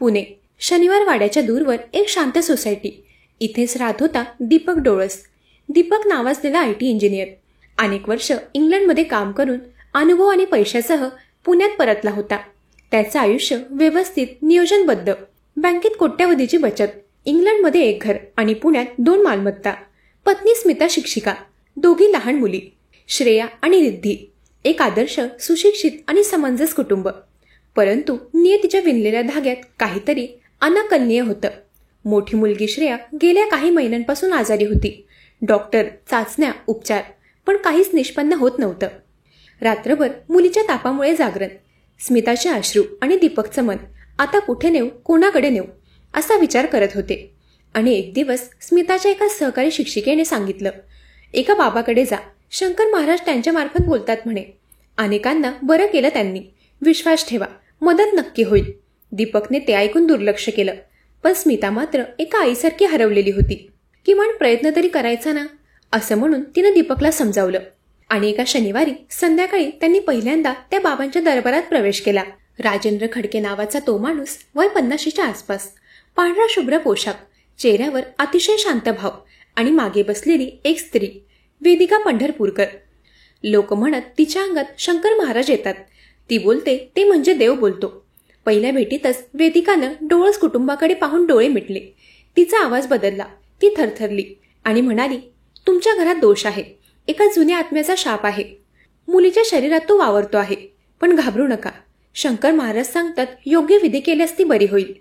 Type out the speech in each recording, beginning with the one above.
पुणे. शनिवार वाड्याच्या दूरवर एक शांत सोसायटी. इथेच राहत होता दीपक डोळस. दीपक नावाजलेला IT इंजिनियर. अनेक वर्ष इंग्लंडमध्ये काम करून अनुभव आणि पैशासह पुण्यात परतला होता. त्याचं आयुष्य व्यवस्थित, नियोजनबद्ध. बँकेत कोट्यावधीची बचत, इंग्लंडमध्ये एक घर आणि पुण्यात 2 मालमत्ता. पत्नी स्मिता शिक्षिका, दोघी लहान मुली, श्रेया आणि रिद्धी. एक आदर्श, सुशिक्षित आणि समंजस कुटुंब. परंतु नियतीच्या विणलेल्या धाग्यात काहीतरी अनाकलनीय होतं. मोठी मुलगी श्रेया गेल्या काही महिन्यांपासून आजारी होती. डॉक्टर, चाचण्या, उपचार, पण काहीच निष्पन्न होत नव्हतं. रात्रभर मुलीच्या तापामुळे जागरण. स्मिताचे अश्रू आणि दीपकचं मन आता कुठे नेऊ, कोणाकडे नेऊ असा विचार करत होते. आणि एक दिवस स्मिताच्या एका सहकारी शिक्षिकेने सांगितलं, एका बाबाकडे जा, शंकर महाराज त्यांच्यामार्फत बोलतात म्हणे. अनेकांना बरं केलं त्यांनी. विश्वास ठेवा, मदत नक्की होईल. दीपकने ते ऐकून दुर्लक्ष केलं. पण स्मिता मात्र एका आईसारखी हरवलेली होती. किमान प्रयत्न तरी करायचा ना, असं म्हणून तिनं दीपकला समजावलं. आणि एका शनिवारी संध्याकाळी त्यांनी पहिल्यांदा त्या बाबांच्या दरबारात प्रवेश केला. राजेंद्र खडके नावाचा तो माणूस, वय 50च्या आसपास, पांढरा शुभ्र पोशाख, चेहऱ्यावर अतिशय शांत भाव आणि मागे बसलेली एक स्त्री, वेदिका पंढरपूरकर. लोक म्हणत तिच्या अंगात शंकर महाराज येतात. ती बोलते ते म्हणजे देव बोलतो. पहिल्या भेटीतच वेदिकानं डोळस कुटुंबाकडे पाहून डोळे मिटले. तिचा आवाज बदलला. ती थरथरली आणि म्हणाली, तुमच्या घरात दोष आहे. एका जुन्या आत्म्याचा शाप आहे. मुलीच्या शरीरात तो वावरतो आहे. पण घाबरू नका. शंकर महाराज सांगतात योग्य विधी केल्यास ती बरी होईल.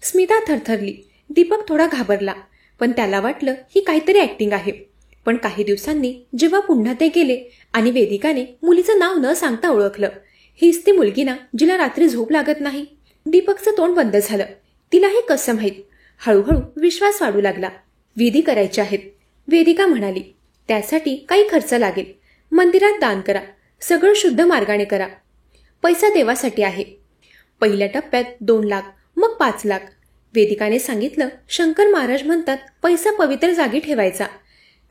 स्मिता थरथरली. दीपक थोडा घाबरला. पण त्याला वाटलं ही काहीतरी ऍक्टिंग आहे. पण काही दिवसांनी जेव्हा पुन्हा ते गेले आणि वेदिकाने मुलीचं नाव न सांगता ओळखलं, हीच ती मुलगी ना जिला रात्री झोप लागत नाही. दीपकचं तोंड बंद झालं. तिला हे कसं माहीत. हळूहळू विश्वास वाढू लागला. विधी करायचे आहेत, वेदिका म्हणाली. त्यासाठी काही खर्च लागेल. मंदिरात दान करा. सगळं शुद्ध मार्गाने करा. पैसा देवासाठी आहे. पहिल्या टप्प्यात 2 लाख, मग 5 लाख. वेदिकाने सांगितलं, शंकर महाराज म्हणतात पैसा पवित्र जागी ठेवायचा,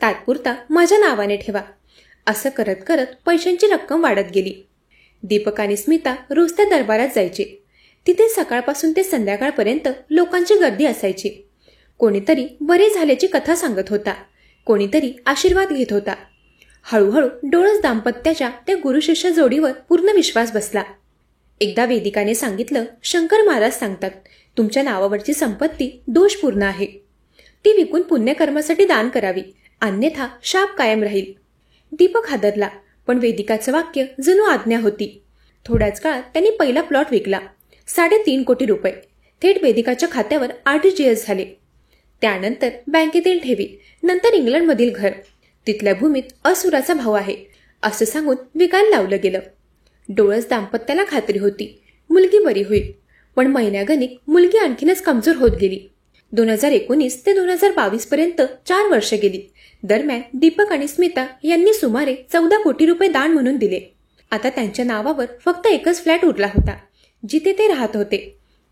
तात्पुरता माझ्या नावाने ठेवा. असं करत करत पैशांची रक्कम वाढत गेली. दीपक आणि स्मिता रोज त्या दरबारात जायचे. तिथे सकाळपासून ते संध्याकाळपर्यंत लोकांची गर्दी असायची. कोणीतरी बरे झाल्याची कथा सांगत होता, कोणीतरी आशीर्वाद घेत होता. हळूहळू डोळस दाम्पत्याच्या त्या गुरुशिष्य जोडीवर पूर्ण विश्वास बसला. एकदा वेदिकाने सांगितलं, शंकर महाराज सांगतात तुमच्या नावावरची संपत्ती दोषपूर्ण आहे. ती विकून पुण्यकर्मासाठी दान करावी, अन्यथा शाप कायम राहील. दीपक हादरला. पण वेदिकाचं वाक्य जणू आज्ञा होती. थोड्याच काळात त्यांनी पहिला प्लॉट विकला. 3.5 कोटी रुपये थेट वेदिकाच्या खात्यावर RTGS झाले. त्यानंतर बँकेतील ठेवी, नंतर इंग्लंडमधील घर. तिथल्या भूमीत असुराचा भाव आहे असं सांगून विकायला लावलं गेलं. डोळस दाम्पत्याला खात्री होती मुलगी बरी होईल. पण महिन्यागणिक मुलगी आणखीनच कमजोर होत गेली. 2019 ते 2022 पर्यंत 4 वर्ष गेली. दरम्यान दीपक आणि स्मिता यांनी सुमारे 14 कोटी रुपये दान म्हणून दिले. आता त्यांच्या नावावर फक्त एकच फ्लॅट उरला होता, जिथे ते राहत होते.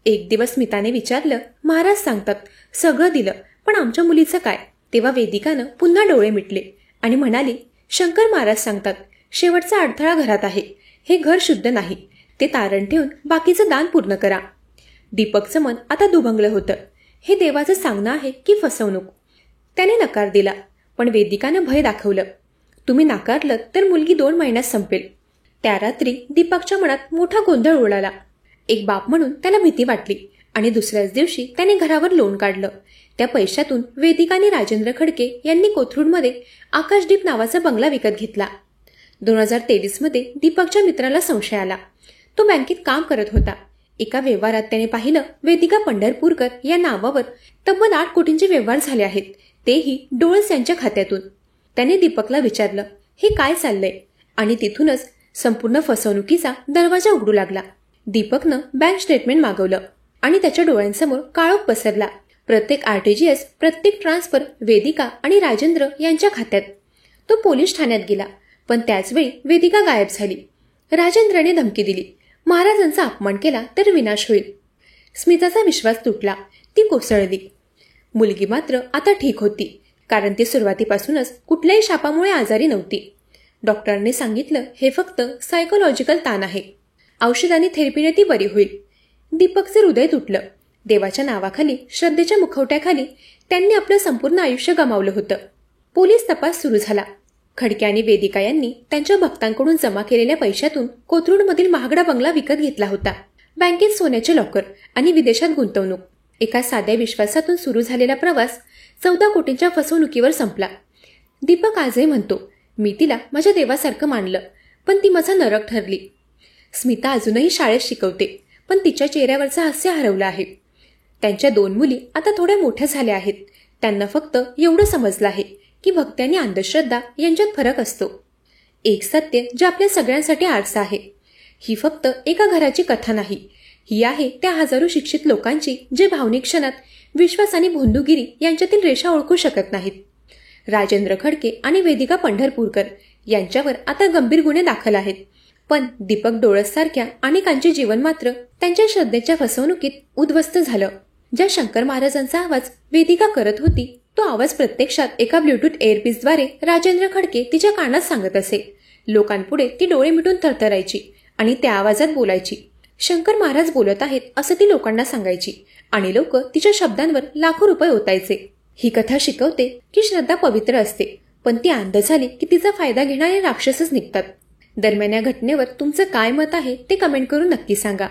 एक दिवस स्मिताने विचारलं, महाराज सांगतात सगळं दिलं, पण आमच्या मुलीचं काय? तेव्हा वेदिकानं पुन्हा डोळे मिटले आणि म्हणाली, शंकर महाराज सांगतात शेवटचा अडथळा घरात आहे. हे घर शुद्ध नाही. ते तारण ठेवून बाकीचं दान पूर्ण करा. दीपकचं मन आता दुभंगलं होतं. हे देवाचं सांगणं आहे की फसवणूक? त्याने नकार दिला. पण वेदिकानं भय दाखवलं. तुम्ही नाकारलं तर मुलगी 2 महिन्यात संपेल. त्या रात्री दीपकच्या मनात मोठा गोंधळ उडाला. एक बाप म्हणून त्याला भीती वाटली आणि दुसऱ्याच दिवशी त्याने घरावर लोन काढलं. त्या पैशातून वेदिका आणि राजेंद्र खडके यांनी कोथरूडमध्ये आकाशदीप नावाचा बंगला विकत घेतला. 2023 मध्ये दीपकच्या मित्राला संशय आला. तो बँकेत काम करत होता. एका व्यवहारात त्याने पाहिलं वेदिका पंढरपूरकर या नावावर तब्बल 8 कोटींचे व्यवहार झाले आहेत, तेही डोळस यांच्या खात्यातून. त्याने दीपकला विचारलं, हे काय चाललंय? आणि तिथूनच संपूर्ण फसवणुकीचा दरवाजा उघडू लागला. दीपकनं बँक स्टेटमेंट मागवलं आणि त्याच्या डोळ्यांसमोर काळोख पसरला. प्रत्येक RTGS, प्रत्येक ट्रान्सफर वेदिका आणि राजेंद्र यांच्या खात्यात. तो पोलीस ठाण्यात गेला. पण त्याचवेळी वेदिका गायब झाली. राजेंद्रने धमकी दिली, महाराजांचा अपमान केला तर विनाश होईल. स्मिताचा विश्वास तुटला. ती कोसळली. मुलगी मात्र आता ठीक होती, कारण ती सुरुवातीपासूनच कुठल्याही शापामुळे आजारी नव्हती. डॉक्टरांनी सांगितलं हे फक्त सायकोलॉजिकल ताण आहे. औषधांनी थेरपीने ती बरी होईल. दीपकचे हृदय तुटलं. देवाच्या नावाखाली, श्रद्धेच्या मुखवट्याखाली त्यांनी आपलं संपूर्ण आयुष्य गमावलं होतं. पोलीस तपास सुरू झाला. खडके आणि वेदिका यांनी त्यांच्या भक्तांकडून जमा केलेल्या पैशातून कोथरूडमधील महागडा बंगला विकत घेतला होता. बँकेत सोन्याचे लॉकर आणि विदेशात गुंतवणूक. एका साध्या विश्वासातून सुरू झालेला प्रवास 14 कोटींच्या फसवणुकीवर संपला. दीपक आजही म्हणतो, मी तिला माझ्या देवासारखं मानलं, पण ती माझा नरक ठरली. स्मिता अजूनही शाळेत शिकवते, पण तिच्या चेहऱ्यावरचं हास्य हरवलं आहे. त्यांच्या 2 मुली आता थोड्या मोठ्या झाल्या आहेत. त्यांना फक्त एवढं समजलं आहे की भक्ती आणि अंधश्रद्धा यांच्यात फरक असतो. एक सत्य जे आपल्या सगळ्यांसाठी आरसा आहे. ही फक्त एका घराची कथा नाही, ही आहे त्या हजारो शिक्षित लोकांची जे भावनिक क्षणात विश्वास आणि भोंदूगिरी यांच्यातील रेषा ओळखू शकत नाहीत. राजेंद्र खडके आणि वेदिका पंढरपूरकर यांच्यावर आता गंभीर गुन्हे दाखल आहेत, पण दीपक डोळससारख्या अनेकांचे जीवन मात्र त्यांच्या श्रद्धेच्या फसवणुकीत उद्ध्वस्त झालं. ज्या शंकर महाराजांचा आवाज वेदिका करत होती, तो आवाज प्रत्यक्षात एका ब्लूटूथ एअरपीसद्वारे राजेंद्र खडके तिच्या कानात सांगत असे. लोकांपुढे ती डोळे मिटून थरथरायची आणि त्या आवाजात बोलायची. शंकर महाराज बोलत आहेत असं ती लोकांना सांगायची आणि लोक तिच्या शब्दांवर लाखो रुपये ओतायचे. ही कथा शिकवते की श्रद्धा पवित्र असते, पण ती अंध झाली की तिचा फायदा घेणारे राक्षसच निघतात. दरम्यान या घटनेवर तुमचं काय मत आहे ते कमेंट करून नक्की सांगा.